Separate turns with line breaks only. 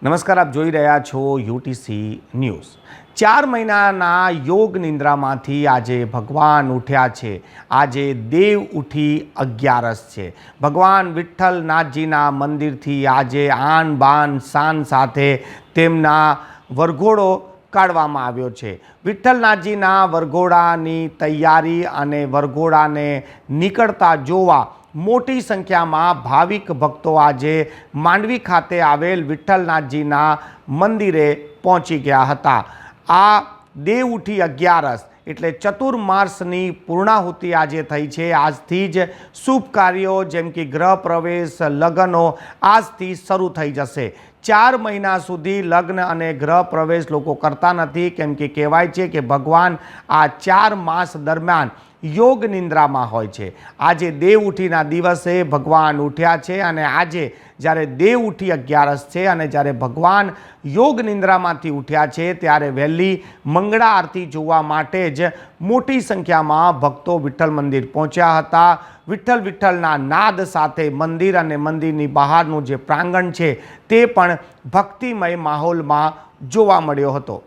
નમસ્કાર, આપ જોઈ રહ્યા છો યુટીસી ન્યૂઝ। 4 મહિનાના યોગ નિંદ્રામાંથી આજે ભગવાન ઉઠ્યા છે। આજે દેવ ઉઠી 11 છે। ભગવાન વિઠ્ઠલનાથજીના મંદિરથી આજે આન બાન શાન સાથે તેમના વરઘોડો કાઢવામાં આવ્યો છે। વિઠ્ઠલનાથજીના વરઘોડાની તૈયારી અને વરઘોડાને નીકળતા જોવા મોટી સંખ્યામાં ભાવિક ભક્તો આજે માંડવી ખાતે આવેલ વિઠ્ઠલનાથજીના મંદિરે પહોંચી ગયા હતા। આ દેવ ઉઠી 11 એટલે ચતુર્માસની પૂર્ણાહુતિ આજે થઈ છે। આજથી જ શુભ કાર્યો જેમ કે ગૃહ પ્રવેશ, લગ્નો આજથી શરૂ થઈ જશે। 4 મહિના સુધી લગ્ન અને ગૃહ પ્રવેશ લોકો કરતા નથી, કેમ કે કહેવાય છે કે ભગવાન આ 4 માસ દરમિયાન યોગ નિંદ્રામાં હોય છે। આજે દેવ ઉઠીના દિવસે ભગવાન ઉઠ્યા છે અને આજે જ્યારે દેવ ઉઠી 11 છે અને જ્યારે ભગવાન યોગ નિંદ્રામાંથી ઉઠ્યા છે ત્યારે વહેલી મંગળા આરતી જોવા માટે જ મોટી સંખ્યામાં ભક્તો વિઠ્ઠલ મંદિર પહોંચ્યા હતા। વિઠ્ઠલ વિઠ્ઠલના નાદ સાથે મંદિર અને મંદિરની બહારનું જે પ્રાંગણ છે તે પણ ભક્તિમય માહોલમાં જોવા મળ્યો હતો।